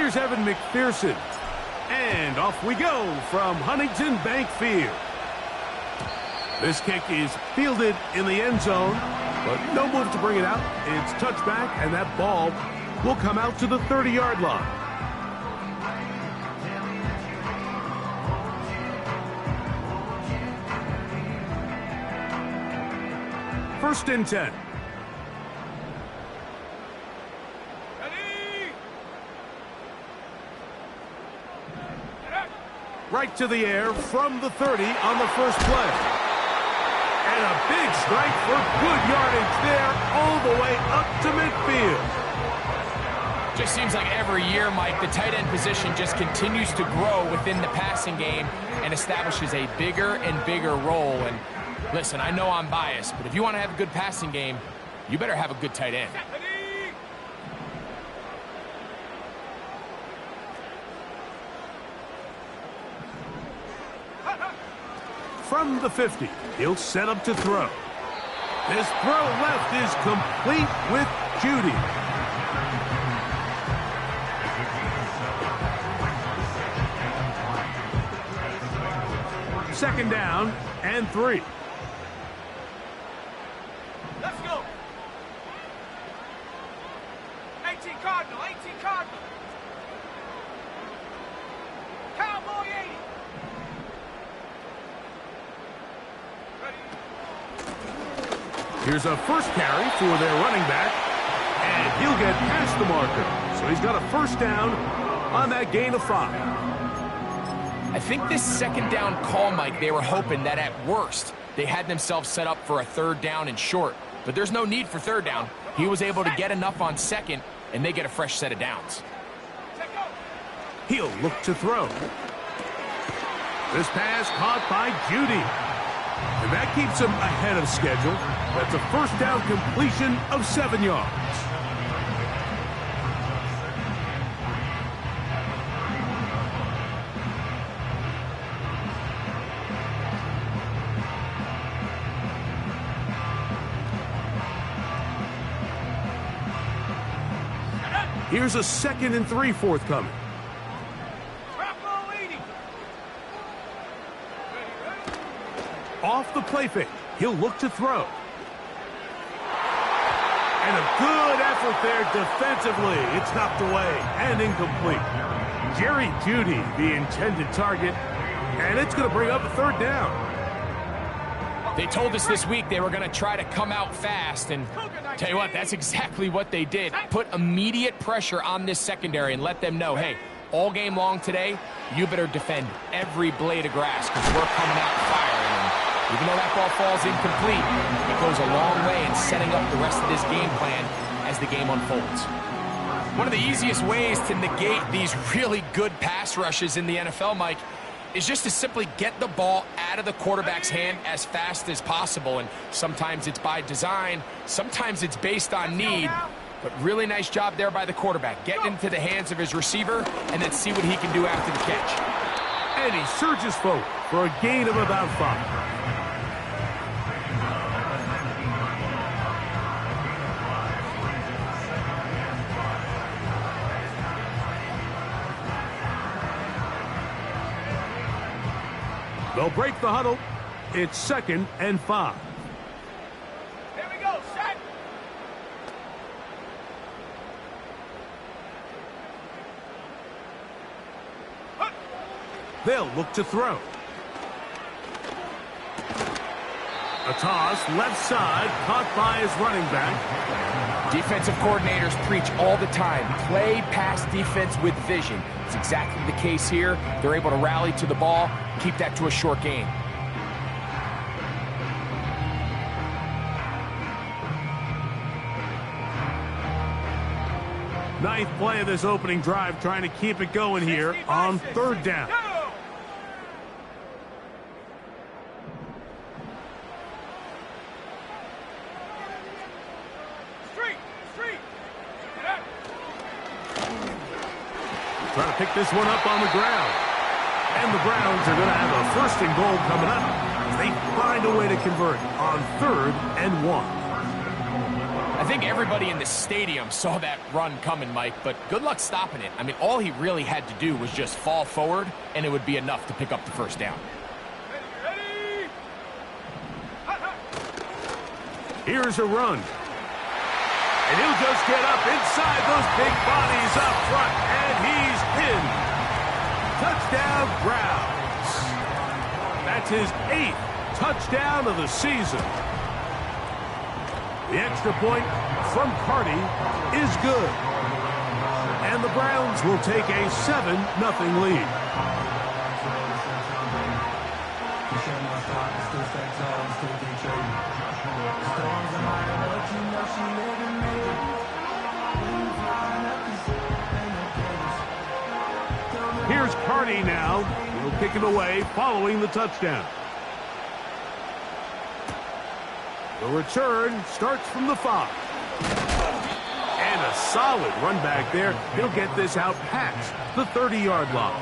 Here's Evan McPherson. And off we go from Huntington Bank Field. This kick is fielded in the end zone, but no move to bring it out. It's touchback, and that ball will come out to the 30-yard line. First and 10. Right to the air from the 30 on the first play. And a big strike for good yardage there all the way up to midfield. Just seems like every year, Mike, the tight end position just continues to grow within the passing game and establishes a bigger and bigger role. And listen, I know I'm biased, but if you want to have a good passing game, you better have a good tight end. From the 50, he'll set up to throw. His throw left is complete with Judy. Second down and 3. Let's go. 18 Cardinal, 18 Cardinal. Cowboy 80. Here's a first carry for their running back, and he'll get past the marker. So he's got a first down on that gain of 5. I think this second down call, Mike, they were hoping that at worst they had themselves set up for a third down and short. But there's no need for third down. He was able to get enough on second, and they get a fresh set of downs. He'll look to throw. This pass caught by Judy. And that keeps him ahead of schedule. That's a first down completion of 7 yards. Here's a 2nd and 3 forthcoming. Off the play fake, he'll look to throw. And a good effort there defensively. It's knocked away and incomplete. Jerry Jeudy, the intended target, and it's going to bring up a third down. They told us this week they were going to try to come out fast, and tell you what, that's exactly what they did. Put immediate pressure on this secondary and let them know, hey, all game long today, you better defend every blade of grass because we're coming out firing. And even though that ball falls incomplete, it goes a long way in setting up the rest of this game plan as the game unfolds. One of the easiest ways to negate these really good pass rushes in the NFL, Mike, is just to simply get the ball out of the quarterback's hand as fast as possible. And sometimes it's by design, sometimes it's based on need. But really nice job there by the quarterback. Get into the hands of his receiver and then see what he can do after the catch. And he surges forward for a gain of about 5. They'll break the huddle. It's 2nd and 5. Here we go, set. They'll look to throw. A toss, left side, caught by his running back. Defensive coordinators preach all the time, play pass defense with vision. It's exactly the case here. They're able to rally to the ball, keep that to a short gain. Ninth play of this opening drive, trying to keep it going here on 3rd down. Trying to pick this one up on the ground. And the Browns are going to have a 1st and goal coming up as they find a way to convert on 3rd and 1. I think everybody in the stadium saw that run coming, Mike, but good luck stopping it. I mean, all he really had to do was just fall forward, and it would be enough to pick up the first down. Ready? Here's a run. And he'll just get up inside those big bodies up front, and he's in. Touchdown, Browns. That's his 8th touchdown of the season. The extra point from Carty is good. And the Browns will take a 7-0 lead. Here's Carty now. He'll kick it away following the touchdown. The return starts from the 5. And a solid run back there. He'll get this out past the 30-yard line.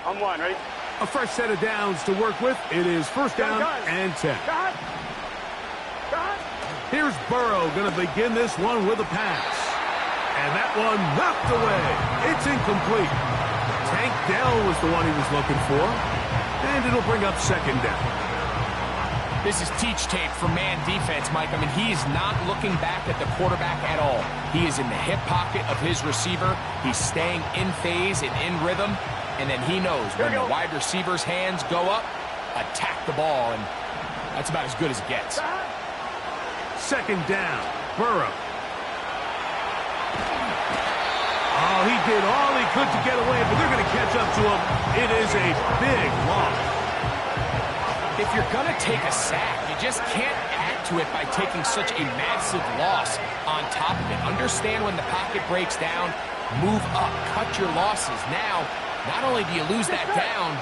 On one, ready? A fresh set of downs to work with. It is first down and 10. Here's Burrow going to begin this one with a pass. And that one knocked away. It's incomplete. Tank Dell was the one he was looking for. And it'll bring up second down. This is teach tape for man defense, Mike. I mean, he is not looking back at the quarterback at all. He is in the hip pocket of his receiver. He's staying in phase and in rhythm. And then he knows when the wide receiver's hands go up, attack the ball. And that's about as good as it gets. Second down, Burrow. Oh, he did all he could to get away, but they're going to catch up to him. It is a big loss. If you're going to take a sack, you just can't add to it by taking such a massive loss on top of it. Understand when the pocket breaks down, move up, cut your losses. Now, not only do you lose that down,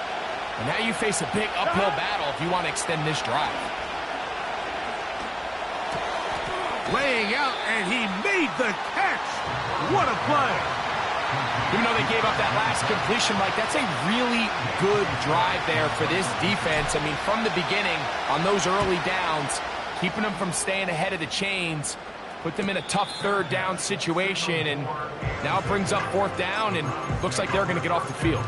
but now you face a big uphill battle if you want to extend this drive. Laying out, and he made the catch. What a play. Even though they gave up that last completion, Mike, that's a really good drive there for this defense. I mean, from the beginning, on those early downs, keeping them from staying ahead of the chains, put them in a tough third down situation, and now it brings up fourth down, and looks like they're going to get off the field.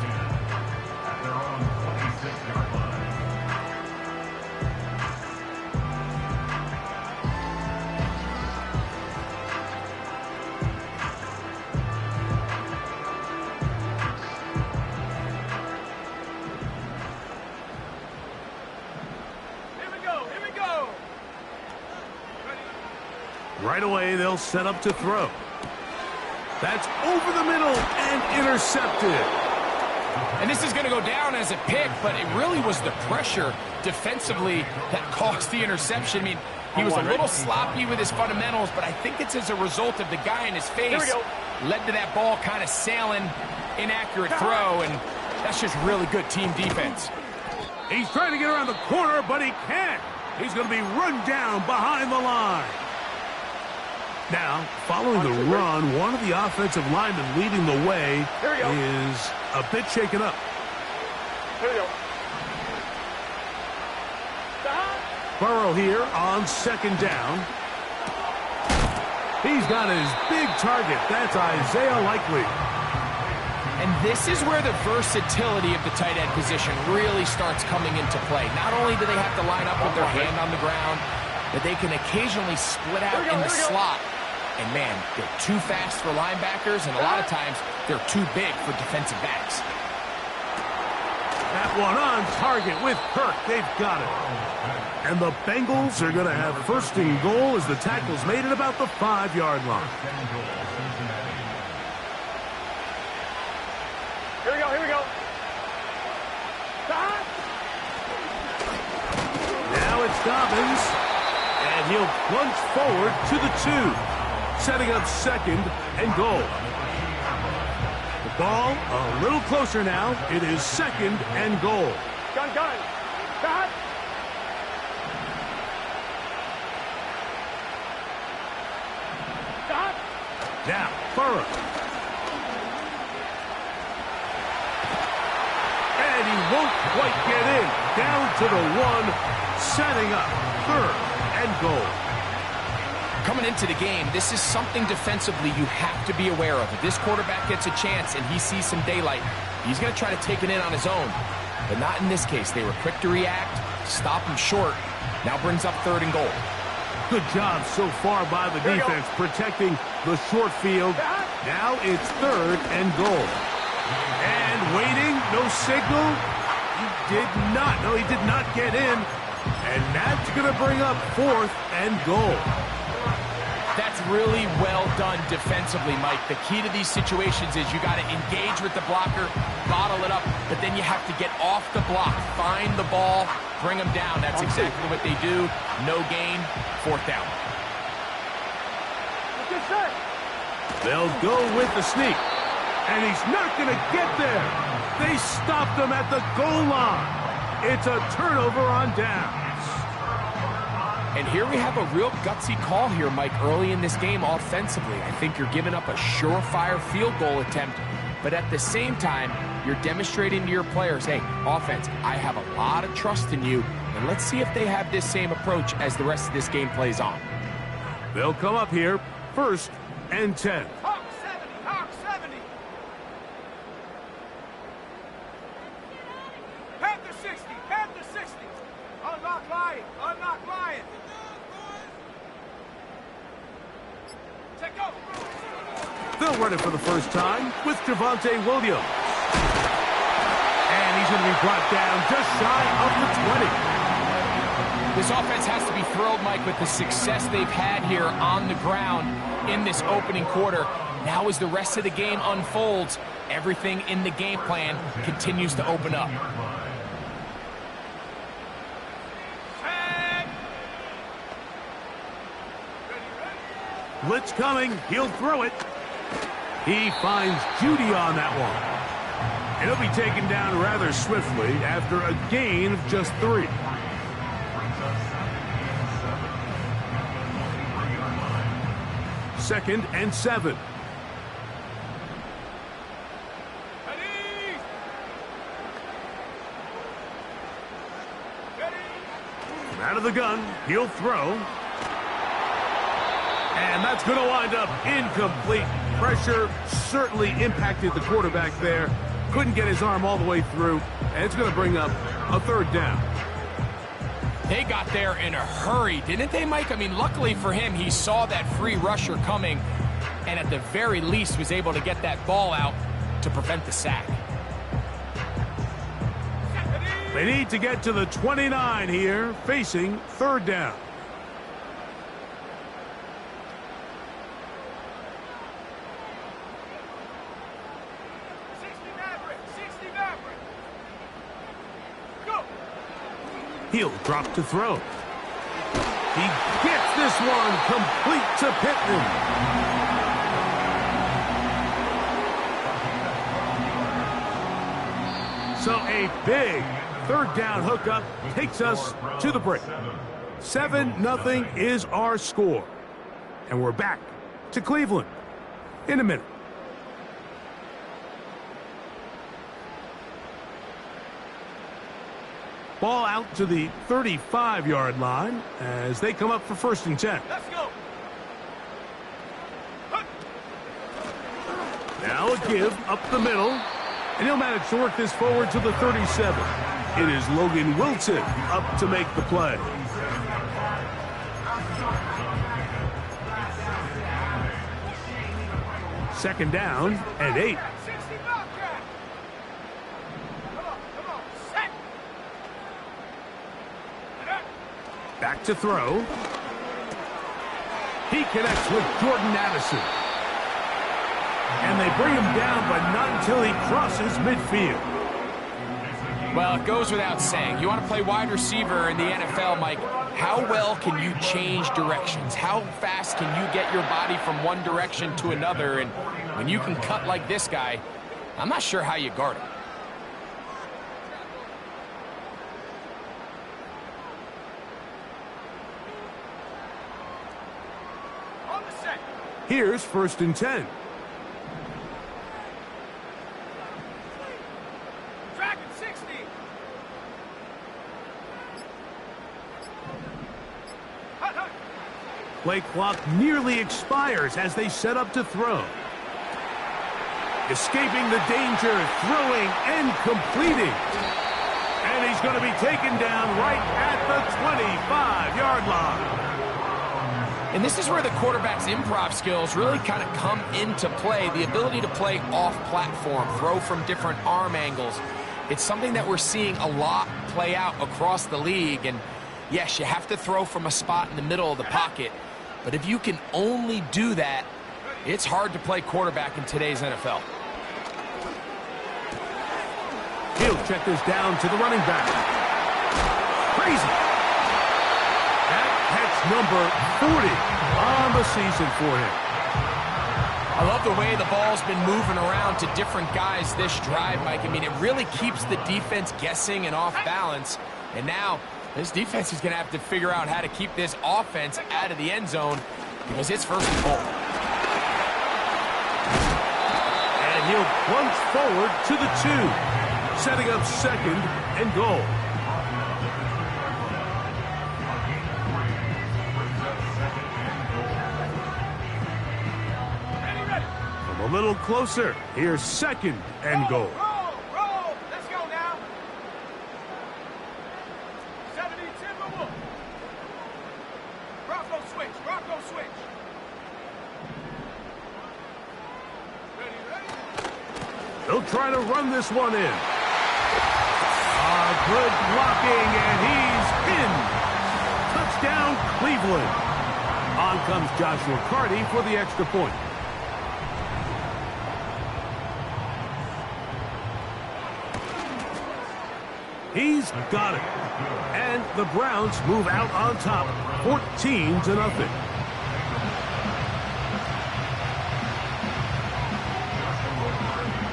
Right away, they'll set up to throw. That's over the middle and intercepted. And this is going to go down as a pick, but it really was the pressure defensively that caused the interception. I mean, he was a little sloppy with his fundamentals, but I think it's as a result of the guy in his face led to that ball kind of sailing, inaccurate throw, and that's just really good team defense. He's trying to get around the corner, but he can't. He's going to be run down behind the line. Now, following the run, one of the offensive linemen leading the way is a bit shaken up. Here we go. Burrow here on second down. He's got his big target. That's Isaiah Likely. And this is where the versatility of the tight end position really starts coming into play. Not only do they have to line up with their hand on the ground, but they can occasionally split out in the slot. And, man, they're too fast for linebackers, and a lot of times they're too big for defensive backs. That one on target with Kirk. They've got it. And the Bengals are going to have first and goal as the tackle's made at about the 5-yard line. Here we go, here we go. Now it's Dobbins, and he'll plunge forward to the 2. Setting up second and goal. The ball a little closer now. It is second and goal. Gun. Got. Now, Burrow. and he won't quite get in. Down to the 1, setting up 3rd and goal. Coming into the game, this is something defensively you have to be aware of. If this quarterback gets a chance and he sees some daylight, he's going to try to take it in on his own. But not in this case. They were quick to react, stop him short. Now brings up 3rd and goal. Good job so far by the defense protecting the short field. Now it's 3rd and goal. And waiting, no signal. He did not get in. And that's going to bring up 4th and goal. That's really well done defensively, Mike. The key to these situations is you got to engage with the blocker, bottle it up, but then you have to get off the block, find the ball, bring them down. That's exactly what they do. No gain, 4th down. They'll go with the sneak, and he's not going to get there. They stopped him at the goal line. It's a turnover on downs. And here we have a real gutsy call here, Mike, early in this game offensively. I think you're giving up a surefire field goal attempt, but at the same time, you're demonstrating to your players, hey, offense, I have a lot of trust in you, and let's see if they have this same approach as the rest of this game plays on. They'll come up here, 1st and 10. Hawk 70. Panther 60. Unlock Lion. Take over. They'll run it for the first time with Javonte Williams. And he's going to be brought down just shy of the 20. This offense has to be thrilled, Mike, with the success they've had here on the ground in this opening quarter. Now as the rest of the game unfolds, everything in the game plan continues to open up. Blitz coming. He'll throw it. He finds Judy on that one. And he'll be taken down rather swiftly after a gain of just 3. Second and 7. From out of the gun, he'll throw. And that's going to wind up incomplete. Pressure certainly impacted the quarterback there. Couldn't get his arm all the way through. And it's going to bring up a 3rd down. They got there in a hurry, didn't they, Mike? I mean, luckily for him, he saw that free rusher coming and at the very least was able to get that ball out to prevent the sack. They need to get to the 29 here, facing 3rd down. He'll drop to throw. He gets this one complete to Pittman. So a big 3rd down hookup takes us to the break. 7-0 is our score. And we're back to Cleveland in a minute. Ball out to the 35-yard line as they come up for 1st and 10. Let's go. Now a give up the middle, and he'll manage to work this forward to the 37. It is Logan Wilson up to make the play. Second down and 8. Back to throw. He connects with Jordan Addison. And they bring him down, but not until he crosses midfield. Well, it goes without saying. You want to play wide receiver in the NFL, Mike, how well can you change directions? How fast can you get your body from one direction to another? And when you can cut like this guy, I'm not sure how you guard him. Here's 1st and 10. Dragon 60. Play clock nearly expires as they set up to throw. Escaping the danger, throwing and completing. And he's going to be taken down right at the 25-yard line. And this is where the quarterback's improv skills really kind of come into play. The ability to play off-platform, throw from different arm angles. It's something that we're seeing a lot play out across the league. And yes, you have to throw from a spot in the middle of the pocket. But if you can only do that, it's hard to play quarterback in today's NFL. He'll check this down to the running back. Crazy. That's number 40 on the season for him. I love the way the ball's been moving around to different guys this drive, Mike. I mean, it really keeps the defense guessing and off balance. And now this defense is going to have to figure out how to keep this offense out of the end zone because it's first and goal. And he'll plunge forward to the 2, setting up second and goal. A little closer. Here's second and goal. Roll. Let's go now. 70 Timberwolves. Bronco switch. Ready. They'll try to run this one in. Good blocking, and he's in. Touchdown, Cleveland. On comes Joshua Carty for the extra point. He's got it. And the Browns move out on top, 14-0.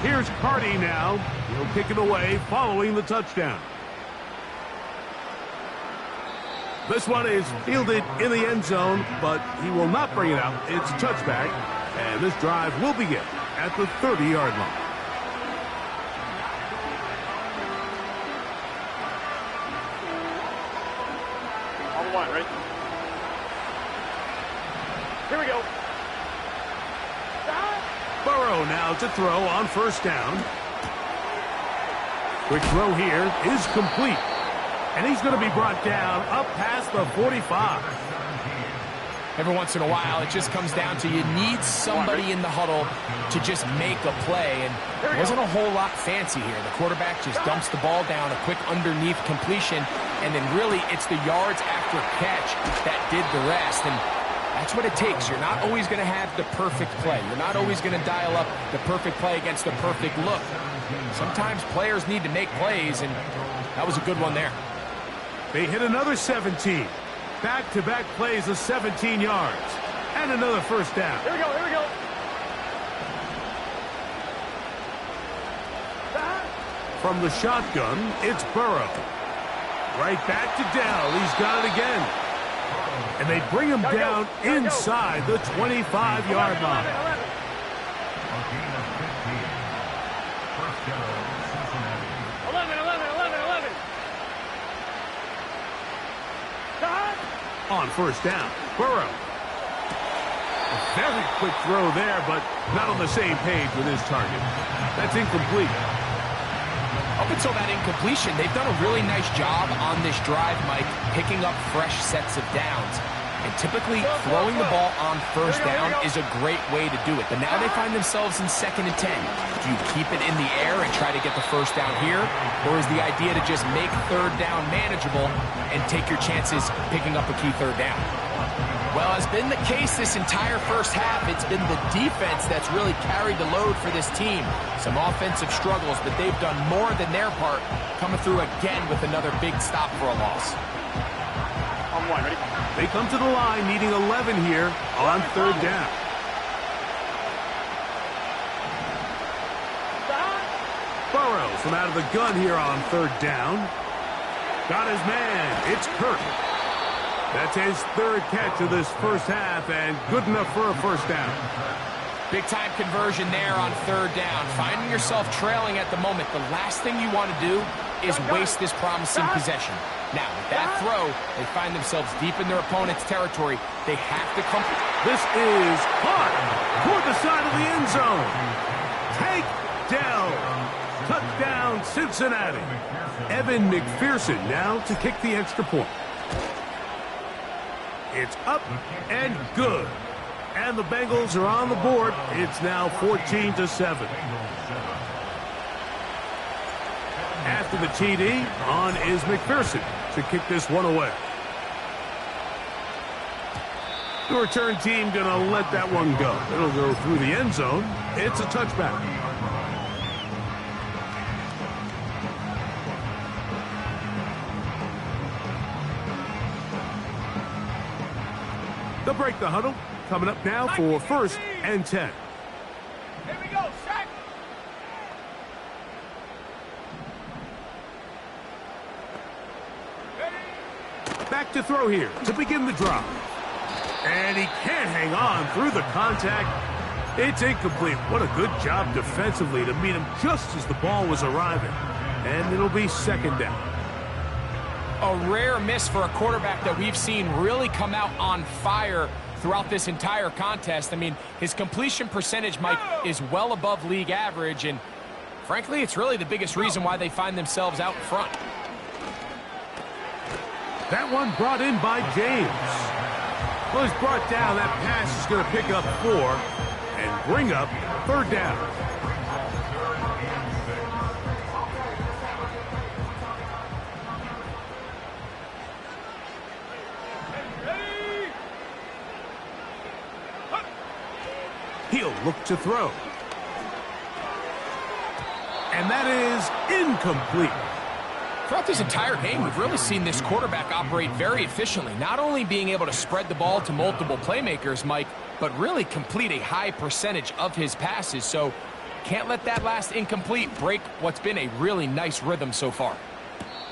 Here's Carty now. He'll kick it away following the touchdown. This one is fielded in the end zone, but he will not bring it out. It's touchback, and this drive will begin at the 30-yard line. Right? Here we go. Burrow now to throw on first down. Quick throw here is complete. And he's going to be brought down up past the 45. Every once in a while, it just comes down to you need somebody in the huddle to just make a play. And there wasn't a whole lot fancy here. The quarterback just dumps the ball down, a quick underneath completion, and then really it's the yards after catch that did the rest. And that's what it takes. You're not always going to have the perfect play. You're not always going to dial up the perfect play against the perfect look. Sometimes players need to make plays, and that was a good one there. They hit another 17. Back-to-back plays of 17 yards. And another first down. Here we go. From the shotgun, it's Burrow. Right back to Dell. He's got it again. And they bring him down inside the 25-yard line. On first down, Burrow. A very quick throw there, but not on the same page with his target. That's incomplete. Up until that incompletion, they've done a really nice job on this drive, Mike, picking up fresh sets of downs. And typically, throwing the ball on first down is a great way to do it. But now they find themselves in 2nd and 10. Do you keep it in the air and try to get the first down here? Or is the idea to just make third down manageable and take your chances picking up a key third down? Well, as been the case this entire first half, it's been the defense that's really carried the load for this team. Some offensive struggles, but they've done more than their part, coming through again with another big stop for a loss. On one, ready? They come to the line needing 11 here on third down. Burrow from out of the gun here on third down. Got his man. It's Kirk. That's his third catch of this first half, and good enough for a first down. Big-time conversion there on third down. Finding yourself trailing at the moment, the last thing you want to do is waste this promising possession. Now, with that throw, they find themselves deep in their opponent's territory. They have to come. This is caught toward the side of the end zone. Take down. Touchdown, Cincinnati. Evan McPherson now to kick the extra point. It's up and good. And the Bengals are on the board. It's now 14-7. After the TD, on is McPherson to kick this one away. The return team going to let that one go. It'll go through the end zone. It's a touchback. They'll break the huddle. Coming up now for 1st and 10. Here we go, set. Back to throw here to begin the drive. And he can't hang on through the contact. It's incomplete. What a good job defensively to meet him just as the ball was arriving. And it'll be 2nd down. A rare miss for a quarterback that we've seen really come out on fire throughout this entire contest. I mean, his completion percentage, Mike, is well above league average, and frankly, it's really the biggest reason why they find themselves out in front. That one brought in by James. Well, he's brought down. That pass is going to pick up 4 and bring up 3rd down. He'll look to throw. And that is incomplete. Throughout this entire game, we've really seen this quarterback operate very efficiently, not only being able to spread the ball to multiple playmakers, Mike, but really complete a high percentage of his passes. So can't let that last incomplete break what's been a really nice rhythm so far.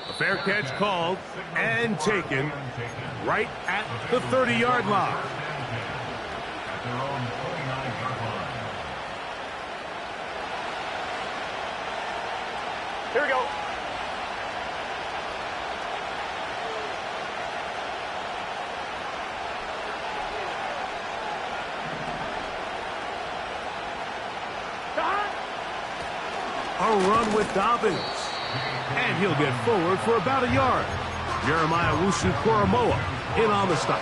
A fair catch called and taken right at the 30-yard line. Here we go. A run with Dobbins. And he'll get forward for about a yard. Jeremiah Wusu-Koromoa in on the stop.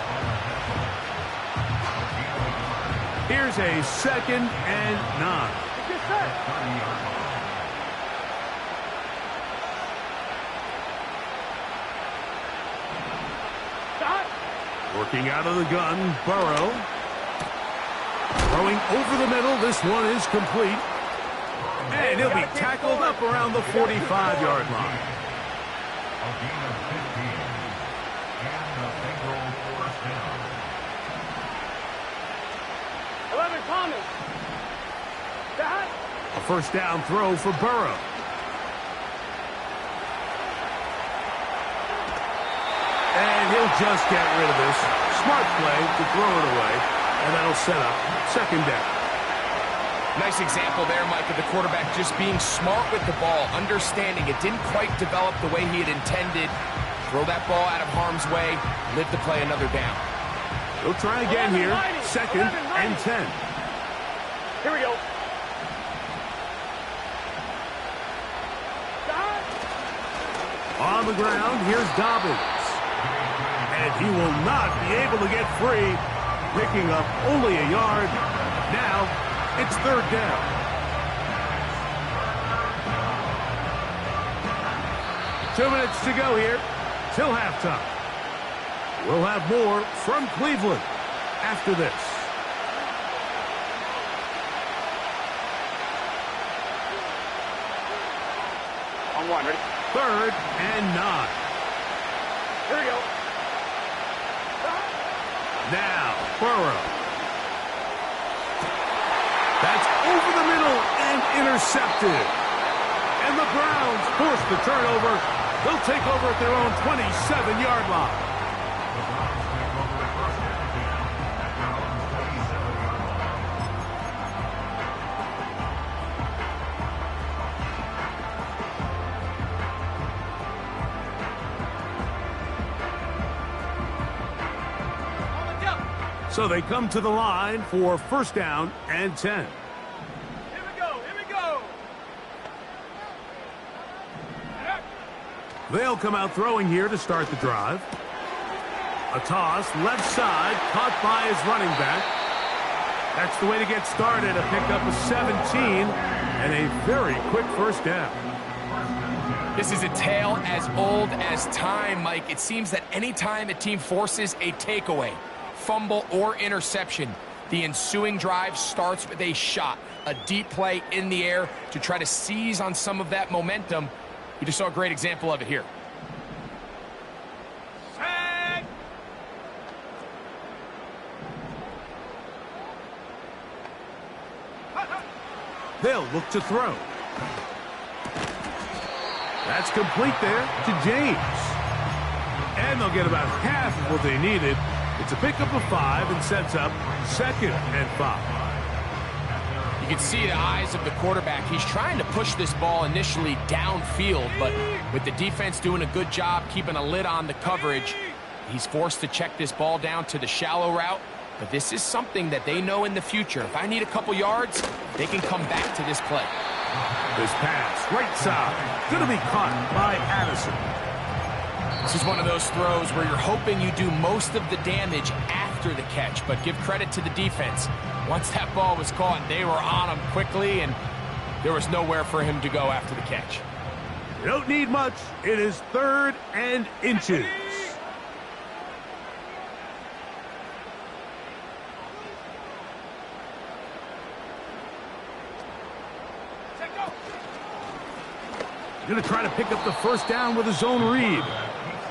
Here's a 2nd and 9. Working out of the gun, Burrow. Throwing over the middle. This one is complete. And he'll be tackled up around the 45-yard line. A 1st down throw for Burrow. And he'll just get rid of this. Smart play to throw it away. And that'll set up 2nd down. Nice example there, Mike, of the quarterback just being smart with the ball, understanding it didn't quite develop the way he had intended. Throw that ball out of harm's way, live to play another down. He'll try again here. 2nd and 10. Here we go. On the ground, here's Dobbins. And he will not be able to get free, picking up only a yard. Now, it's 3rd down. Two minutes to go here till halftime. We'll have more from Cleveland after this. On 1, ready? 3rd and 9. Here we go. Now, Burrow. That's over the middle and intercepted. And the Browns force the turnover. They'll take over at their own 27-yard line. So they come to the line for first down and 10. Here we go. Here we go. They'll come out throwing here to start the drive. A toss, left side, caught by his running back. That's the way to get started. A pickup of 17 and a very quick first down. This is a tale as old as time, Mike. It seems that anytime a team forces a takeaway, fumble, or interception, the ensuing drive starts with a shot, a deep play in the air to try to seize on some of that momentum. You just saw a great example of it here. They'll look to throw. That's complete there to James. And they'll get about half of what they needed. It's a pickup of 5 and sets up 2nd and 5. You can see the eyes of the quarterback. He's trying to push this ball initially downfield, but with the defense doing a good job keeping a lid on the coverage, he's forced to check this ball down to the shallow route. But this is something that they know in the future. If I need a couple yards, they can come back to this play. This pass, right side, going to be caught by Addison. This is one of those throws where you're hoping you do most of the damage after the catch, but give credit to the defense. Once that ball was caught, they were on him quickly, and there was nowhere for him to go after the catch. You don't need much. It is 3rd and inches. Going to try to pick up the first down with a zone read.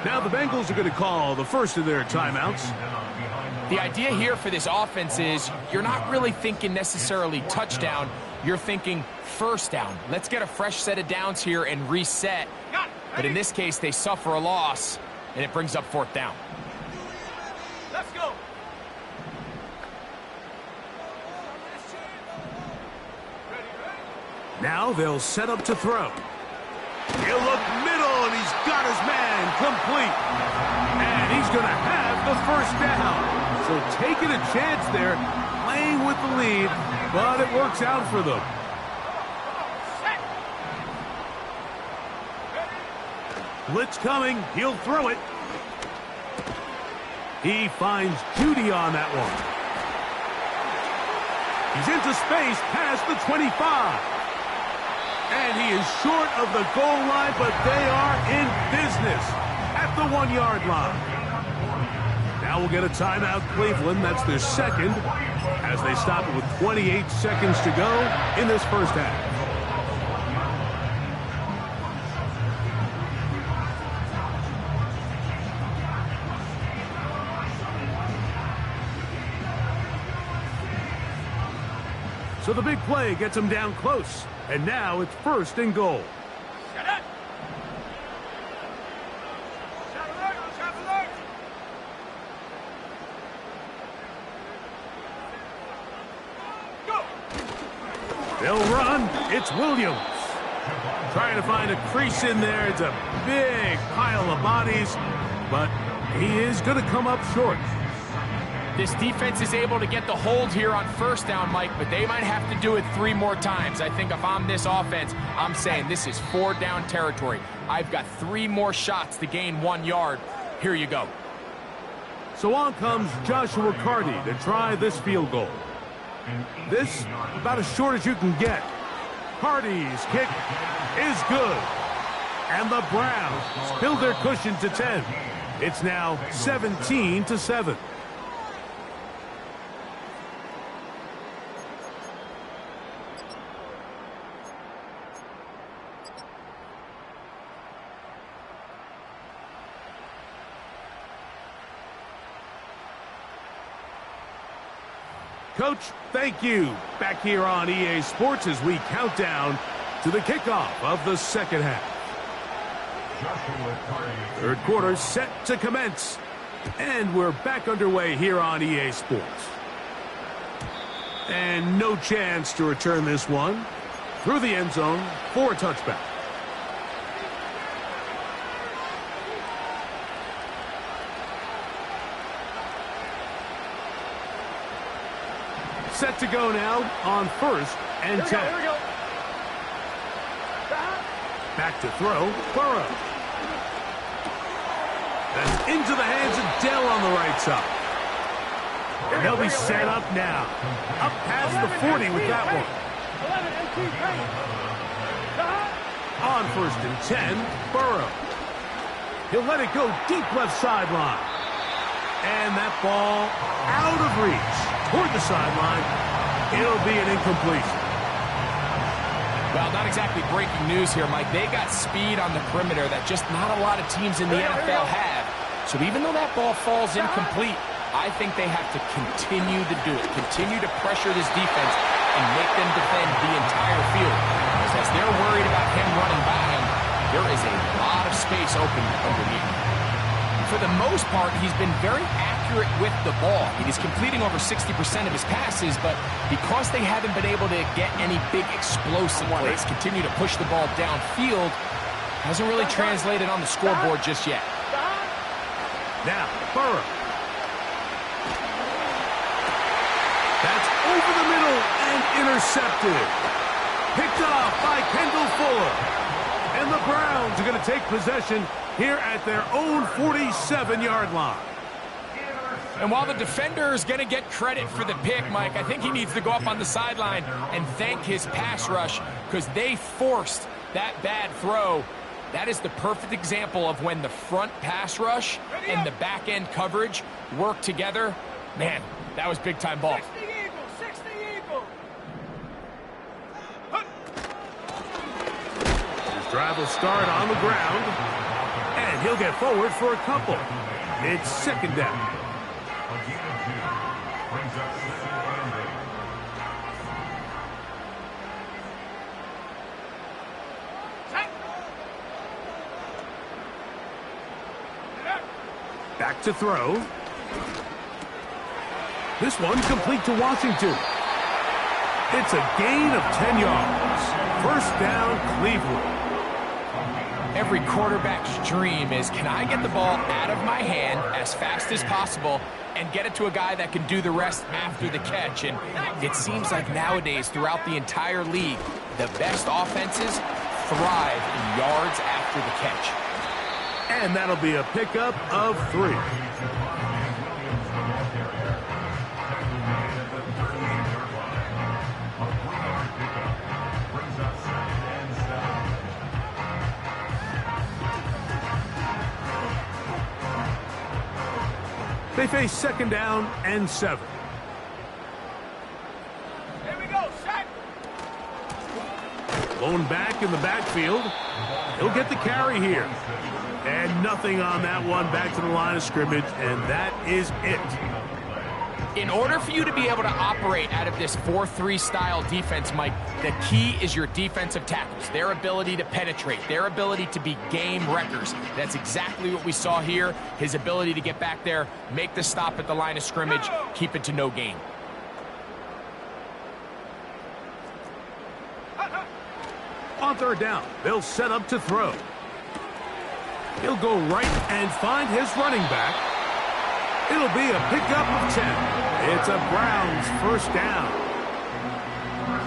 Now the Bengals are going to call the first of their timeouts. The idea here for this offense is you're not really thinking necessarily touchdown. You're thinking first down. Let's get a fresh set of downs here and reset. But in this case, they suffer a loss, and it brings up 4th down. Let's go. Now they'll set up to throw. He'll look middle, and he's got his man complete. And he's going to have the first down. So taking a chance there, playing with the lead, but it works out for them. Blitz coming. He'll throw it. He finds Judy on that one. He's into space past the 25. And he is short of the goal line, but they are in business at the 1-yard line. Now we'll get a timeout, Cleveland. That's their second, as they stop it with 28 seconds to go in this first half. So the big play gets him down close. And now it's 1st and goal. They'll run. It's Williams. Trying to find a crease in there. It's a big pile of bodies, but he is going to come up short. This defense is able to get the hold here on first down, Mike, but they might have to do it 3 more times. I think if I'm this offense, I'm saying this is 4 down territory. I've got 3 more shots to gain 1 yard. Here you go. So on comes Joshua Carty to try this field goal. This about as short as you can get. Carty's kick is good. And the Browns build their cushion to 10. It's now 17-7. Coach, thank you. Back here on EA Sports as we count down to the kickoff of the second half. 3rd quarter set to commence. And we're back underway here on EA Sports. And no chance to return this one through the end zone for a touchback. set to go now on 1st and 10. Here we go. Back to throw, Burrow. That's into the hands of Dell on the right side. They'll be set up now. Up past the 40 with that one. 11 and 2, right. On 1st and 10, Burrow. He'll let it go deep left sideline. And that ball out of reach toward the sideline. It'll be an incompletion. Well, not exactly breaking news here, Mike. They got speed on the perimeter that just not a lot of teams in the NFL have. So even though that ball falls incomplete, I think they have to continue to do it. Continue to pressure this defense and make them defend the entire field. Because as they're worried about him running by him, there is a lot of space open underneath. For the most part, he's been very accurate with the ball. He's completing over 60% of his passes, but because they haven't been able to get any big explosive plays, continue to push the ball downfield, hasn't really translated on the scoreboard just yet. Now, Burrow. That's over the middle and intercepted. Picked off by Kendall Fuller. And the Browns are going to take possession here at their own 47-yard line. And while the defender is going to get credit for the pick, Mike, I think he needs to go up on the sideline and thank his pass rush because they forced that bad throw. That is the perfect example of when the front pass rush and the back-end coverage work together. Man, that was big-time ball. 60 Eagles, 60 Eagles. His drive will start on the ground. And he'll get forward for a couple. It's 2nd down. Back to throw. This one complete to Washington. It's a gain of 10 yards. 1st down, Cleveland. Every quarterback's dream is, can I get the ball out of my hand as fast as possible and get it to a guy that can do the rest after the catch? And it seems like nowadays, throughout the entire league, the best offenses thrive in yards after the catch. And that'll be a pickup of 3. They face 2nd down and 7. Here we go, set. Blown back in the backfield. He'll get the carry here. And nothing on that one, back to the line of scrimmage, and that is it. In order for you to be able to operate out of this 4-3 style defense, Mike, the key is your defensive tackles, their ability to penetrate, their ability to be game wreckers. That's exactly what we saw here, his ability to get back there, make the stop at the line of scrimmage, keep it to no gain. On 3rd down, they'll set up to throw. He'll go right and find his running back. It'll be a pickup of 10. It's a Browns 1st down.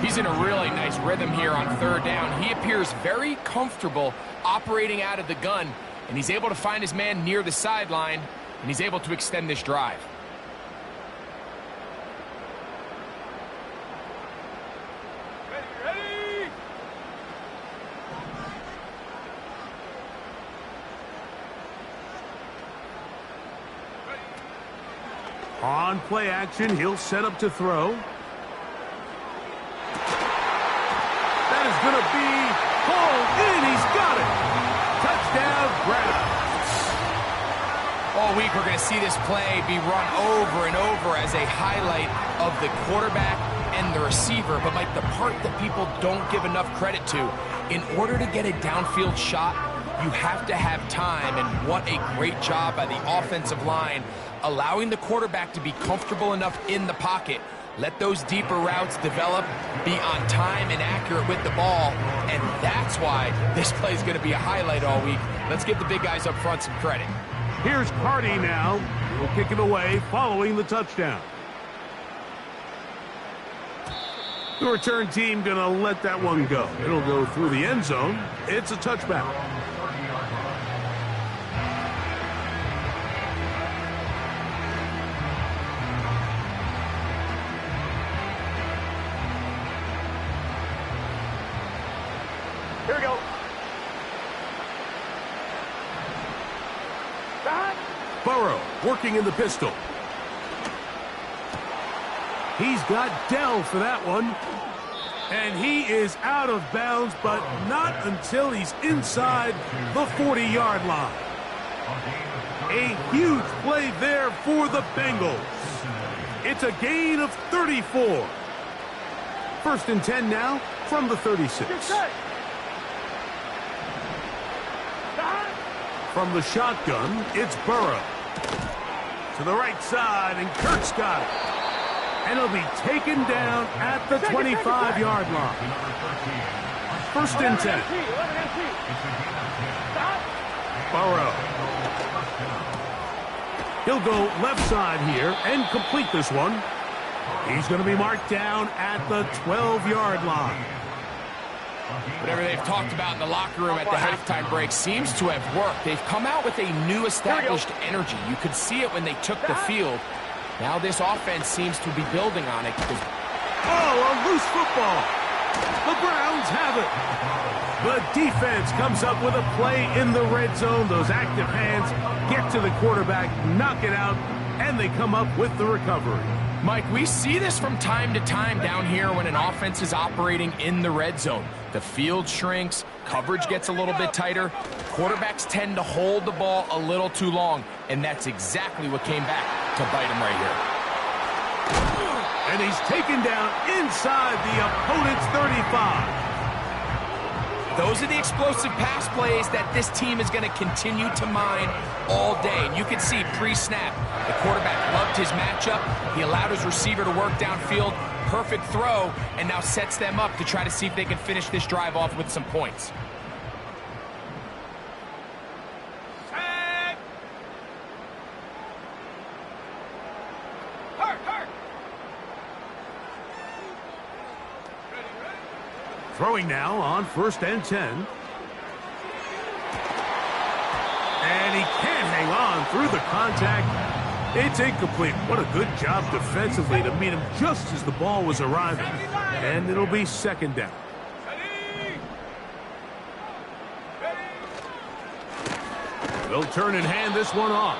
He's in a really nice rhythm here on 3rd down. He appears very comfortable operating out of the gun, and he's able to find his man near the sideline, and he's able to extend this drive. Ready. On play action, he'll set up to throw. That is going to be hauled in. He's got it. Touchdown, Browns. All week, we're going to see this play be run over and over as a highlight of the quarterback and the receiver. But, Mike, the part that people don't give enough credit to, in order to get a downfield shot, you have to have time. And what a great job by the offensive line, allowing the quarterback to be comfortable enough in the pocket. Let those deeper routes develop, be on time and accurate with the ball, and that's why this play is going to be a highlight all week. Let's give the big guys up front some credit. Here's Carty now. He'll kick it away following the touchdown. The return team going to let that one go. It'll go through the end zone. It's a touchback. Here we go. Burrow working in the pistol. He's got Dell for that one. And he is out of bounds, but not until he's inside the 40-yard line. A huge play there for the Bengals. It's a gain of 34. First and 10 now from the 36. From the shotgun, it's Burrow. To the right side, and Kurt's got it. And he'll be taken down at the 25-yard line. First and 10. Burrow. He'll go left side here and complete this one. He's going to be marked down at the 12-yard line. Whatever they've talked about in the locker room at the halftime break seems to have worked. They've come out with a new established energy. You could see it when they took the field. Now this offense seems to be building on it. Oh, a loose football. The Browns have it. The defense comes up with a play in the red zone. Those active hands get to the quarterback, knock it out, and they come up with the recovery. Mike, we see this from time to time down here when an offense is operating in the red zone. The field shrinks, coverage gets a little bit tighter, quarterbacks tend to hold the ball a little too long, and that's exactly what came back to bite him right here. And he's taken down inside the opponent's 35. Those are the explosive pass plays that this team is going to continue to mine all day. And you can see pre-snap, the quarterback loved his matchup. He allowed his receiver to work downfield. Perfect throw, and now sets them up to try to see if they can finish this drive off with some points. Throwing now on first and 10. And he can't hang on through the contact. It's incomplete. What a good job defensively to meet him just as the ball was arriving. And it'll be second down. They'll turn and hand this one off.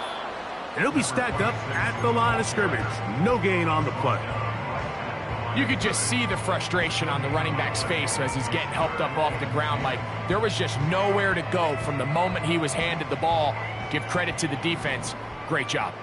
And it'll be stacked up at the line of scrimmage. No gain on the play. You could just see the frustration on the running back's face as he's getting helped up off the ground. Like there was just nowhere to go from the moment he was handed the ball. Give credit to the defense. Great job.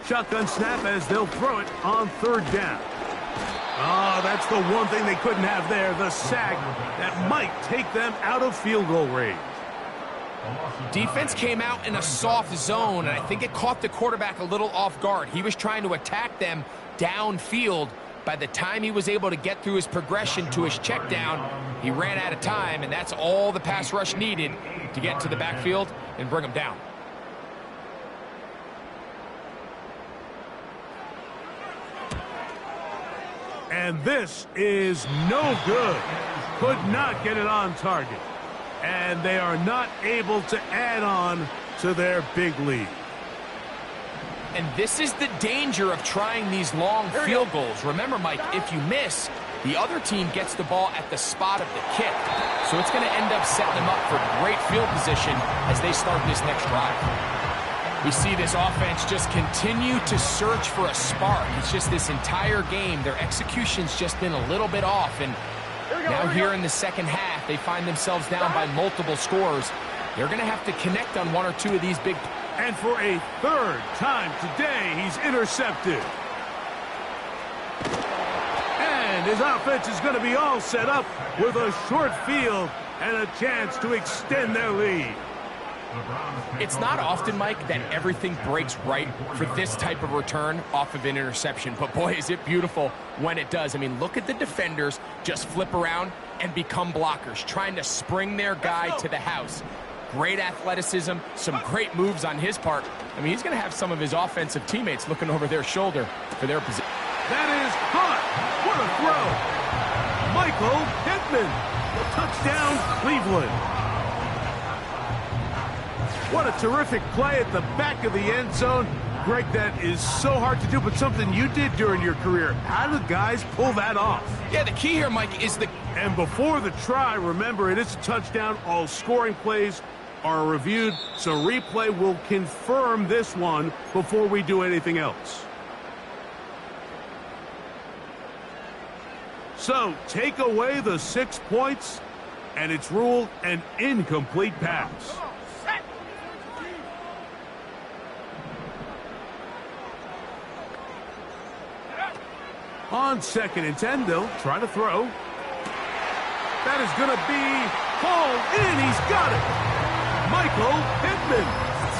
Shotgun snap as they'll throw it on third down. Oh, that's the one thing they couldn't have there, the sack that might take them out of field goal range. Defense came out in a soft zone, and I think it caught the quarterback a little off guard. He was trying to attack them downfield. By the time he was able to get through his progression to his check down, he ran out of time, and that's all the pass rush needed to get to the backfield and bring him down. And this is no good. Could not get it on target. And they are not able to add on to their big lead. And this is the danger of trying these long field goals. Remember, Mike, if you miss, the other team gets the ball at the spot of the kick. So it's going to end up setting them up for great field position as they start this next drive. We see this offense just continue to search for a spark. It's just this entire game, their execution's just been a little bit off. And now here in the second half, they find themselves down by multiple scores. They're going to have to connect on one or two of these big. And for a third time today, he's intercepted. And his offense is going to be all set up with a short field and a chance to extend their lead. It's not often, Mike, that everything breaks right for this type of return off of an interception. But, boy, is it beautiful when it does. I mean, look at the defenders just flip around and become blockers, trying to spring their guy to the house. Great athleticism, some great moves on his part. I mean, he's going to have some of his offensive teammates looking over their shoulder for their position. That is hot. What a throw. Michael Pittman. Touchdown, Cleveland. What a terrific play at the back of the end zone. Greg, that is so hard to do, but something you did during your career. How do guys pull that off? Yeah, the key here, Mike, is the... And before the try, remember, it is a touchdown. All scoring plays are reviewed, so replay will confirm this one before we do anything else. So, take away the 6 points, and it's ruled an incomplete pass. On 2nd and 10, they'll try to throw. That is going to be hauled in. He's got it. Michael Pittman.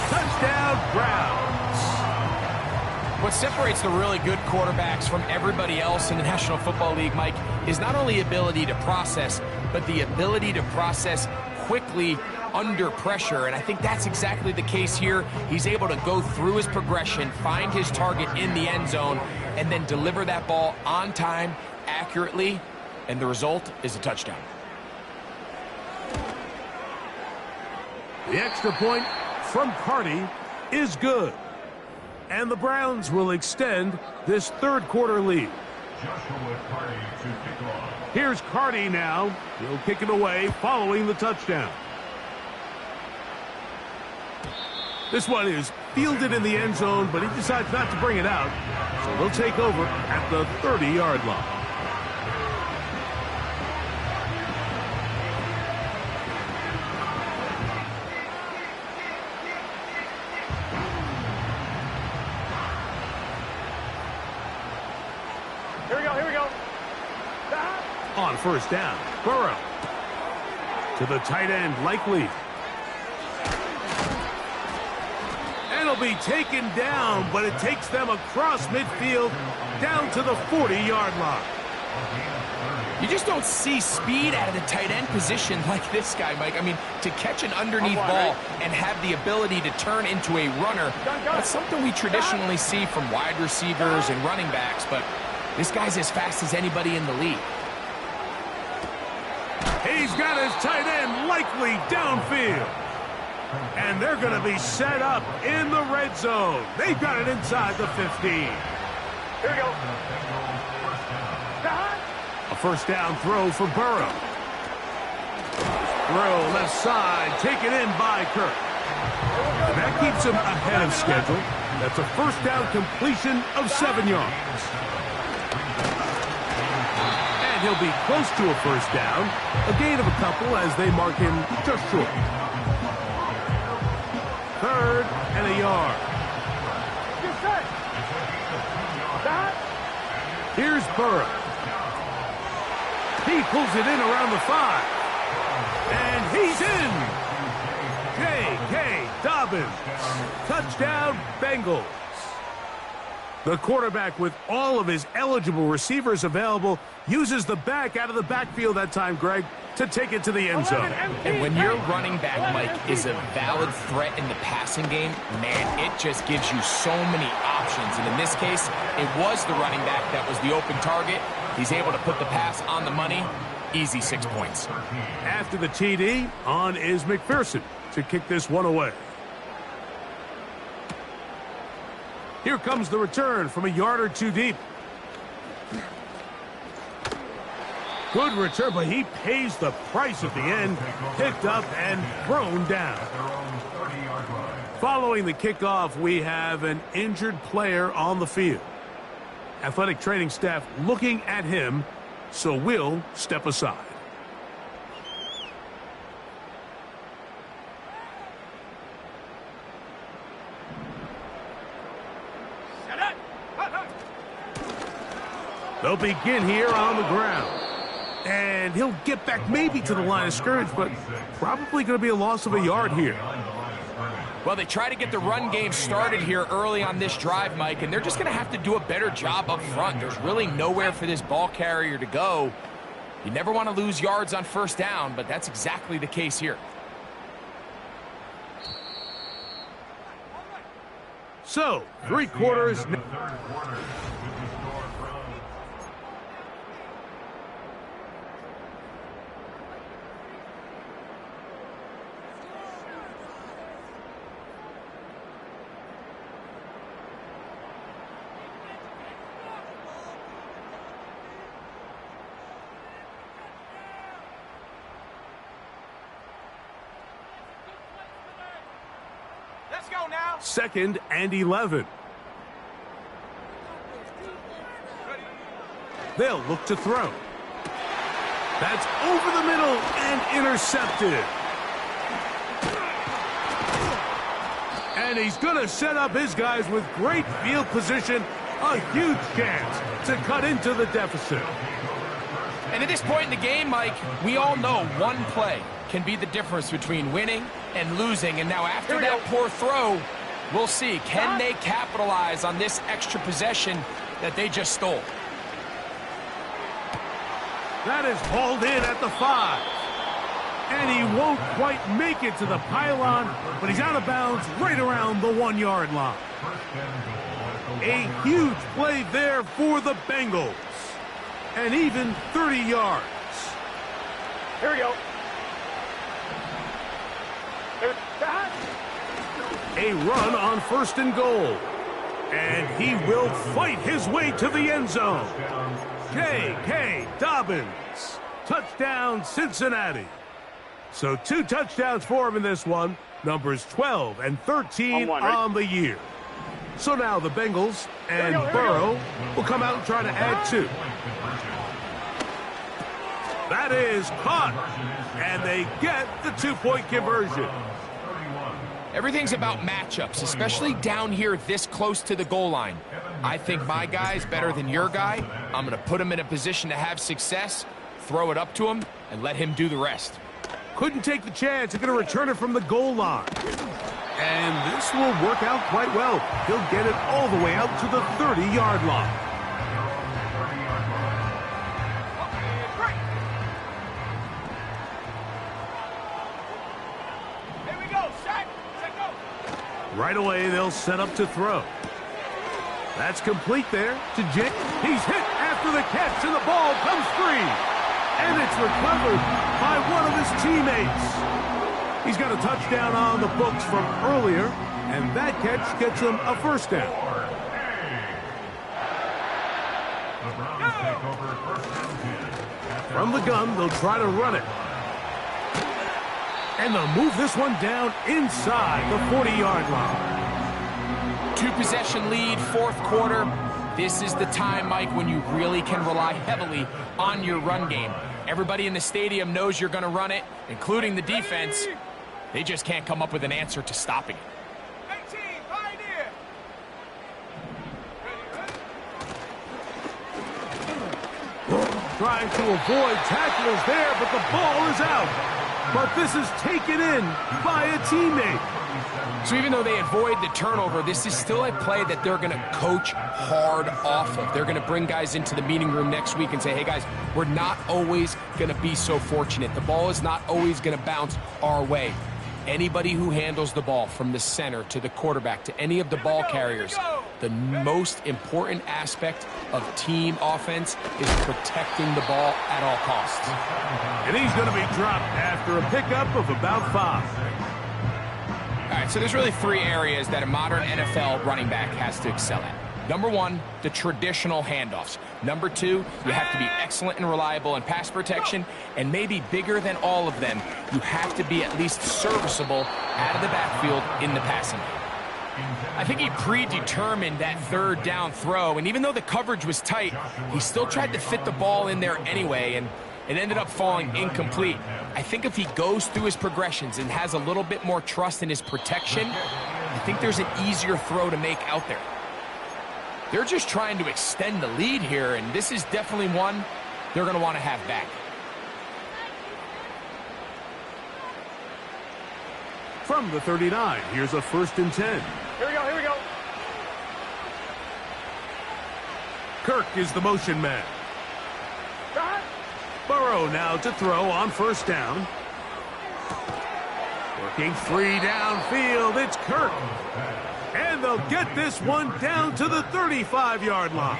Touchdown, Browns. What separates the really good quarterbacks from everybody else in the National Football League, Mike, is not only ability to process, but the ability to process quickly under pressure, and I think that's exactly the case here. He's able to go through his progression, find his target in the end zone, and then deliver that ball on time, accurately, and the result is a touchdown. The extra point from Carty is good. And the Browns will extend this third quarter lead. Here's Carty now. He'll kick it away following the touchdown. This one is fielded in the end zone, but he decides not to bring it out. So they'll take over at the 30-yard line. Here we go. On first down, Burrow. To the tight end, Likely. And it'll be taken down, but it takes them across midfield down to the 40-yard line. You just don't see speed out of the tight end position like this guy, Mike. I mean, to catch an underneath ball and have the ability to turn into a runner, that's something we traditionally see from wide receivers and running backs, but this guy's as fast as anybody in the league. He's got his tight end Likely downfield. And they're going to be set up in the red zone. They've got it inside the 15. Here we go. A first down throw for Burrow. Throw left side, taken in by Kirk. And that keeps him ahead of schedule. That's a first down completion of 7 yards. And he'll be close to a first down. A gain of a couple as they mark him just short. 3rd and a yard. Here's Burrow. He pulls it in around the 5. And he's in. J.K. Dobbins. Touchdown, Bengals. The quarterback, with all of his eligible receivers available, uses the back out of the backfield that time, Greg, to take it to the end zone. And when your running back, Mike, is a valid threat in the passing game, man, it just gives you so many options. And in this case, it was the running back that was the open target. He's able to put the pass on the money. Easy 6 points. After the TD, on is McPherson to kick this one away. Here comes the return from a yard or two deep. Good return, but he pays the price at the end. Picked up and thrown down. Following the kickoff, we have an injured player on the field. Athletic training staff looking at him, so we'll step aside. They'll begin here on the ground. And he'll get back maybe to the line of scrimmage, but probably going to be a loss of a yard here. Well, they try to get the run game started here early on this drive, Mike, and they're just going to have to do a better job up front. There's really nowhere for this ball carrier to go. You never want to lose yards on first down, but that's exactly the case here. So, 3 quarters. Let's go now. 2nd and 11. They'll look to throw. That's over the middle and intercepted. And he's going to set up his guys with great field position. A huge chance to cut into the deficit. And at this point in the game, Mike, we all know one play can be the difference between winning and losing. And now after that poor throw, we'll see. Can they capitalize on this extra possession that they just stole? That is hauled in at the 5. And he won't quite make it to the pylon, but he's out of bounds right around the 1-yard line. A huge play there for the Bengals. And even 30 yards. Here we go. A run on 1st and goal. And he will fight his way to the end zone. J.K. Dobbins. Touchdown, Cincinnati. So 2 touchdowns for him in this one. Numbers 12 and 13 on the year. So now the Bengals and Burrow will come out and try to add 2. That is caught. And they get the 2-point conversion. Everything's about matchups, especially down here this close to the goal line. I think my guy's better than your guy. I'm going to put him in a position to have success, throw it up to him, and let him do the rest. Couldn't take the chance. They're going to return it from the goal line. And this will work out quite well. He'll get it all the way out to the 30-yard line. Right away, they'll set up to throw. That's complete there to Jake. He's hit after the catch, and the ball comes free. And it's recovered by one of his teammates. He's got a touchdown on the books from earlier, and that catch gets him a first down. From the gun, they'll try to run it. And they'll move this one down inside the 40-yard line. 2-possession lead, 4th quarter. This is the time, Mike, when you really can rely heavily on your run game. Everybody in the stadium knows you're going to run it, including the defense. They just can't come up with an answer to stopping it. 18, Pioneer. Trying to avoid tackles there, but the ball is out. But this is taken in by a teammate. So even though they avoid the turnover, this is still a play that they're going to coach hard off of. They're going to bring guys into the meeting room next week and say, hey, guys, we're not always going to be so fortunate. The ball is not always going to bounce our way. Anybody who handles the ball from the center to the quarterback to any of the ball carriers, the most important aspect of team offense is protecting the ball at all costs. And he's going to be dropped after a pickup of about 5. All right, so there's really 3 areas that a modern NFL running back has to excel at. Number 1, the traditional handoffs. Number 2, you have to be excellent and reliable in pass protection. And maybe bigger than all of them, you have to be at least serviceable out of the backfield in the passing game. I think he predetermined that 3rd down throw, and even though the coverage was tight, he still tried to fit the ball in there anyway, and it ended up falling incomplete. I think if he goes through his progressions and has a little bit more trust in his protection, I think there's an easier throw to make out there. They're just trying to extend the lead here, and this is definitely one they're going to want to have back. From the 39, here's a 1st and 10. Here we go, here we go. Kirk is the motion man. Got it. Burrow now to throw on 1st down. Working 3 downfield, it's Kirk. And they'll get this one down to the 35-yard line.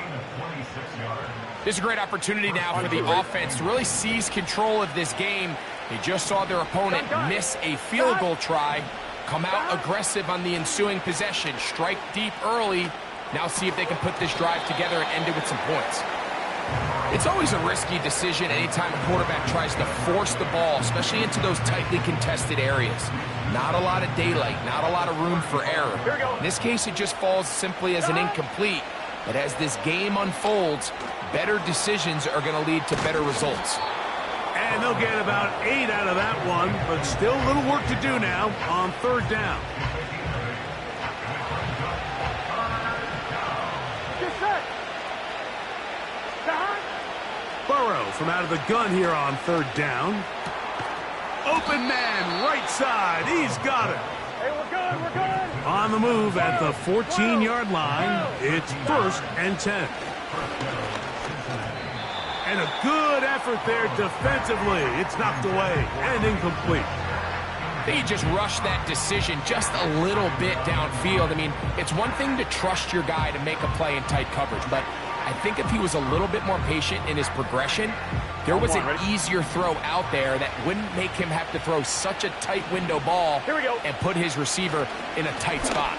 This is a great opportunity now for the offense to really seize control of this game. They just saw their opponent miss a field goal try, come out aggressive on the ensuing possession, strike deep early. Now see if they can put this drive together and end it with some points. It's always a risky decision anytime a quarterback tries to force the ball, especially into those tightly contested areas. Not a lot of daylight, not a lot of room for error. In this case, it just falls simply as an incomplete. But as this game unfolds, better decisions are going to lead to better results. And they'll get about 8 out of that one, but still a little work to do now on 3rd down. Burrow from out of the gun here on 3rd down. Open man, right side. He's got it. Hey, we're good, we're good. On the move at the 14-yard line, it's 1st and 10. And a good effort there defensively. It's knocked away and incomplete. I think he just rushed that decision just a little bit downfield. I mean, it's one thing to trust your guy to make a play in tight coverage, but I think if he was a little bit more patient in his progression, there was an easier throw out there that wouldn't make him have to throw such a tight window ball and put his receiver in a tight spot.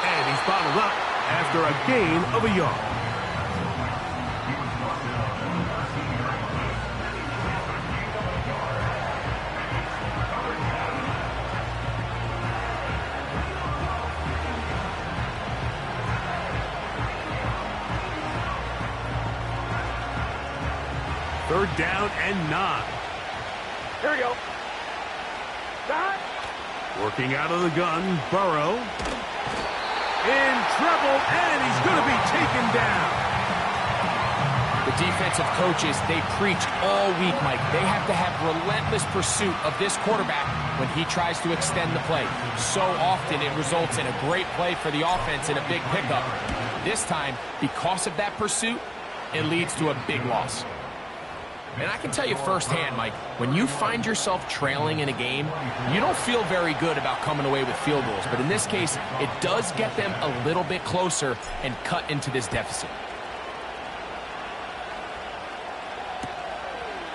And he's bottled up after a gain of a yard. Third down and 9. Here we go. Got it. Working out of the gun, Burrow. In trouble, and he's going to be taken down. The defensive coaches, they preach all week, Mike. They have to have relentless pursuit of this quarterback when he tries to extend the play. So often it results in a great play for the offense and a big pickup. This time, because of that pursuit, it leads to a big loss. And I can tell you firsthand, Mike, when you find yourself trailing in a game, you don't feel very good about coming away with field goals. But in this case, it does get them a little bit closer and cut into this deficit.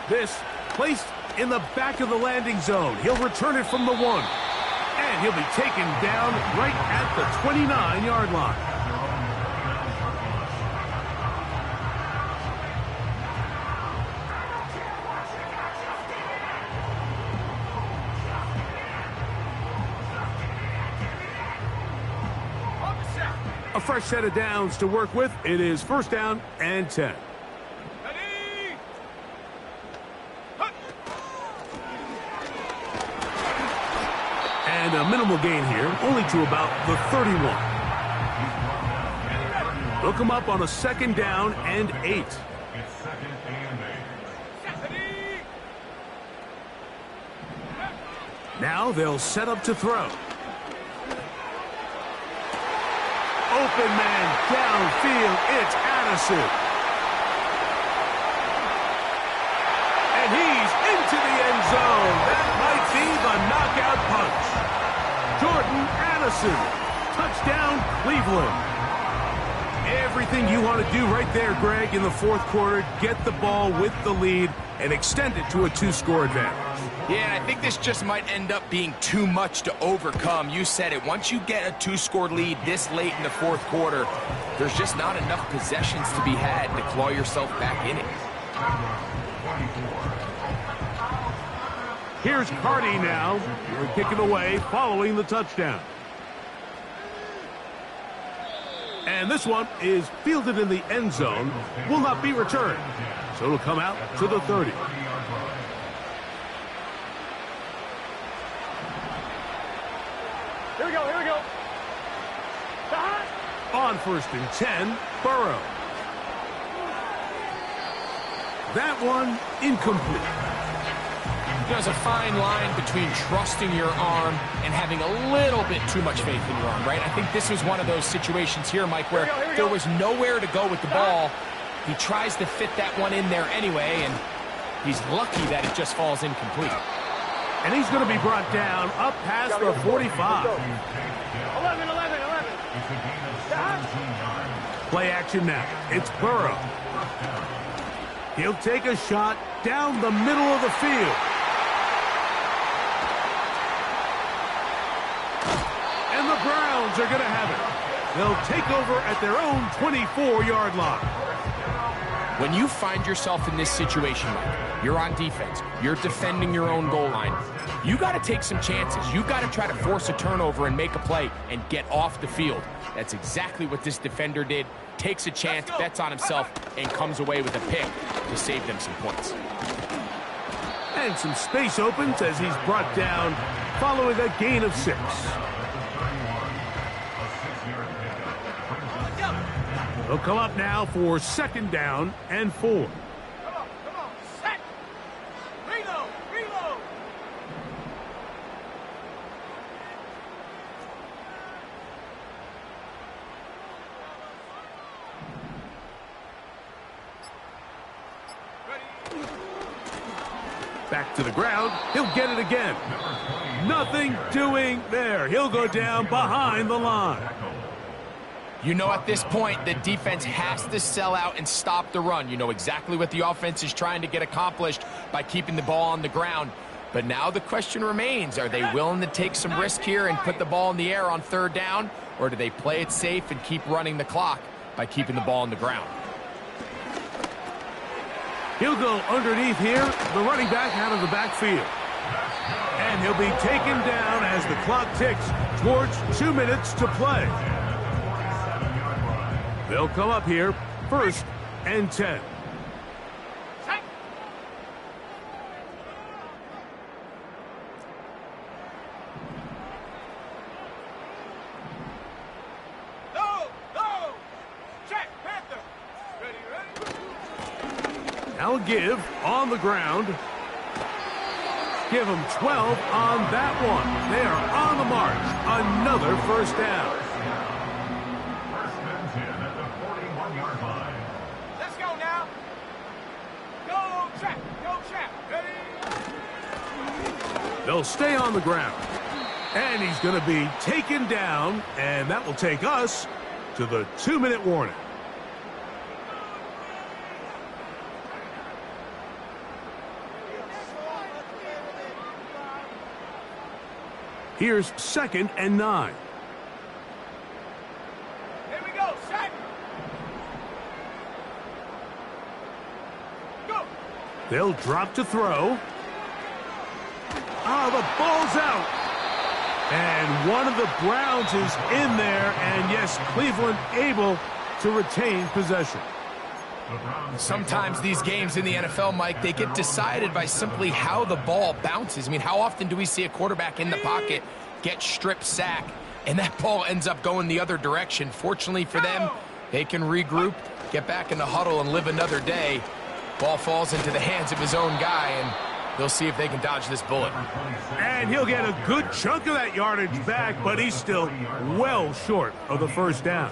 This placed in the back of the landing zone. He'll return it from the 1. And he'll be taken down right at the 29-yard line. A fresh set of downs to work with. It is 1st down and 10. And a minimal gain here, only to about the 31. They'll come up on a 2nd down and 8. Now they'll set up to throw. Open man downfield, it's Addison. And he's into the end zone. That might be the knockout punch. Jordan Addison, touchdown Cleveland. Everything you want to do right there, Greg, in the 4th quarter, get the ball with the lead and extend it to a 2-score advantage. Yeah, and I think this just might end up being too much to overcome. You said it. Once you get a 2-score lead this late in the 4th quarter, there's just not enough possessions to be had to claw yourself back in it. Here's Cardi now. We're kicking away following the touchdown. And this one is fielded in the end zone. Will not be returned. So it'll come out to the 30. Here we go, here we go. On 1st and 10, Burrow. That one incomplete. There's a fine line between trusting your arm and having a little bit too much faith in your arm, right? I think this was one of those situations here, Mike, where there was nowhere to go with the ball. He tries to fit that one in there anyway, and he's lucky that it just falls incomplete. And he's going to be brought down up past the 45. 11. Play action now. It's Burrow. He'll take a shot down the middle of the field. And the Browns are going to have it. They'll take over at their own 24-yard line. When you find yourself in this situation, Mike, you're on defense, you're defending your own goal line, you got to take some chances. You got to try to force a turnover and make a play and get off the field. That's exactly what this defender did. Takes a chance, bets on himself, and comes away with a pick to save them some points. And some space opens as he's brought down following a gain of 6. They'll come up now for 2nd down and 4. Come on, set. Reload. Back to the ground. He'll get it again. Nothing doing there. He'll go down behind the line. You know, at this point, the defense has to sell out and stop the run. You know exactly what the offense is trying to get accomplished by keeping the ball on the ground. But now the question remains, are they willing to take some risk here and put the ball in the air on 3rd down? Or do they play it safe and keep running the clock by keeping the ball on the ground? He'll go underneath here, the running back out of the backfield. And he'll be taken down as the clock ticks towards 2 minutes to play. They'll come up here, 1st and 10. Check, Panther. Ready. Now give on the ground. Give them 12 on that one. They are on the march. Another 1st down. They'll stay on the ground. And he's going to be taken down, and that will take us to the 2-minute warning. Here's 2nd and 9. Here we go, set. Go. They'll drop to throw. Oh, the ball's out. And one of the Browns is in there, and yes, Cleveland able to retain possession. Sometimes these games in the NFL, Mike, they get decided by simply how the ball bounces. I mean, how often do we see a quarterback in the pocket get strip sack, and that ball ends up going the other direction? Fortunately for them, they can regroup, get back in the huddle, and live another day. Ball falls into the hands of his own guy, and they'll see if they can dodge this bullet. And he'll get a good chunk of that yardage back, but he's still well short of the 1st down.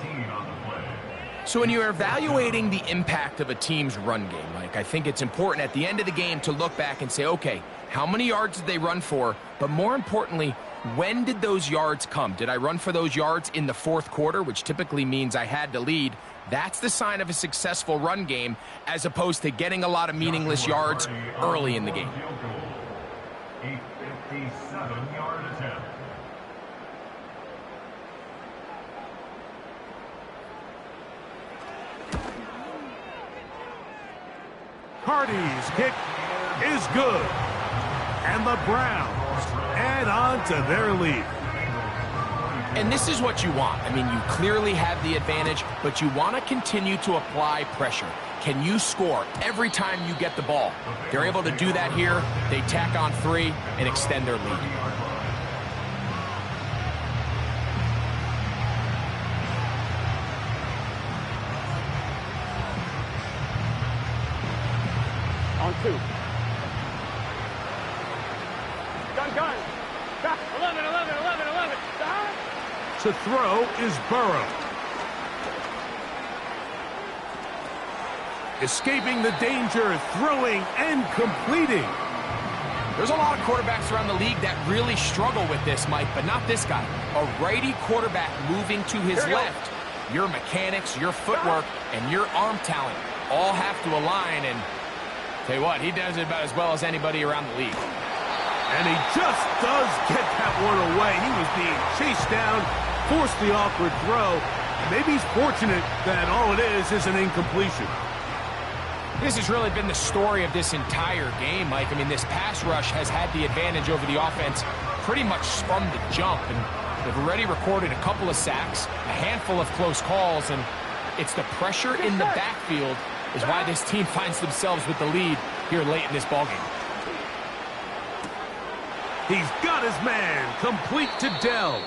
So when you're evaluating the impact of a team's run game, Mike, I think it's important at the end of the game to look back and say, okay, how many yards did they run for? But more importantly, when did those yards come? Did I run for those yards in the 4th quarter, which typically means I had to lead? That's the sign of a successful run game, as opposed to getting a lot of meaningless yards early in the game. A 57-yard attempt. Hardy's kick is good. And the Browns add on to their lead. And this is what you want. I mean, you clearly have the advantage, but you want to continue to apply pressure. Can you score every time you get the ball? They're able to do that here. They tack on 3 and extend their lead. On 2. gun. 11, 11, 11, 11. To throw is Burrow. Escaping the danger, throwing and completing. There's a lot of quarterbacks around the league that really struggle with this, Mike, but not this guy. A righty quarterback moving to his left. Your mechanics, your footwork, and your arm talent all have to align, and tell you what, he does it about as well as anybody around the league. And he just does get that one away. He was being chased down, forced the awkward throw, and maybe he's fortunate that all it is an incompletion. This has really been the story of this entire game, Mike. I mean, this pass rush has had the advantage over the offense pretty much from the jump, and they've already recorded a couple of sacks, a handful of close calls, and it's the pressure in the backfield is why this team finds themselves with the lead here late in this ballgame. He's got his man, complete to Dell.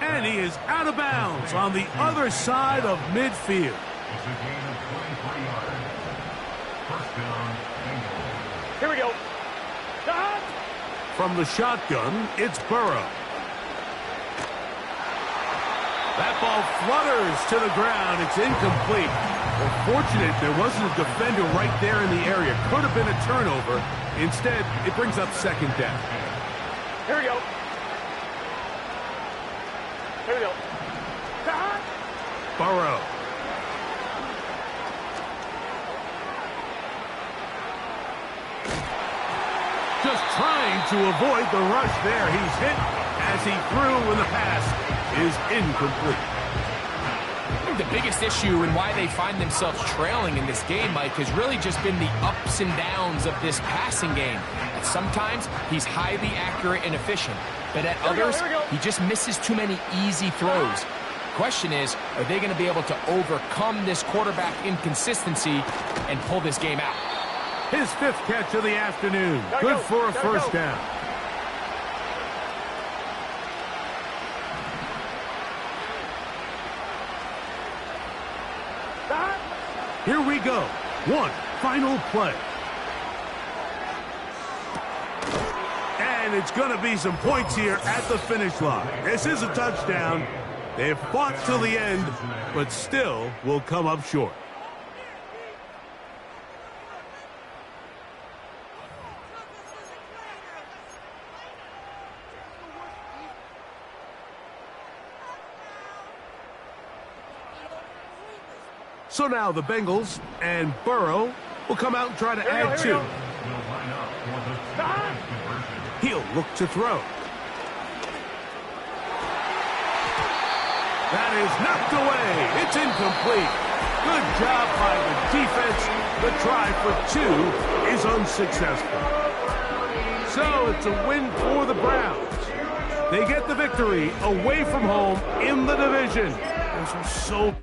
And he is out of bounds on the other side of midfield. It's a gain of 23 yards. First down, Bengals. Here we go. From the shotgun, it's Burrow. That ball flutters to the ground. It's incomplete. Well, fortunate there wasn't a defender right there in the area. Could have been a turnover. Instead, it brings up second down. Here we go. Here we go. Burrow. Just trying to avoid the rush there. He's hit as he threw when the pass is incomplete. I think the biggest issue and why they find themselves trailing in this game, Mike, has really just been the ups and downs of this passing game. And sometimes he's highly accurate and efficient, but at others, he just misses too many easy throws. Question is, are they going to be able to overcome this quarterback inconsistency and pull this game out? His fifth catch of the afternoon. Good for a first down. Here we go. One final play. And it's going to be some points here at the finish line. This is a touchdown. They've fought till the end, but still will come up short. So now the Bengals and Burrow will come out and try to add two. He'll look to throw. That is knocked away. It's incomplete. Good job by the defense. The try for two is unsuccessful. So it's a win for the Browns. They get the victory away from home in the division. Those are so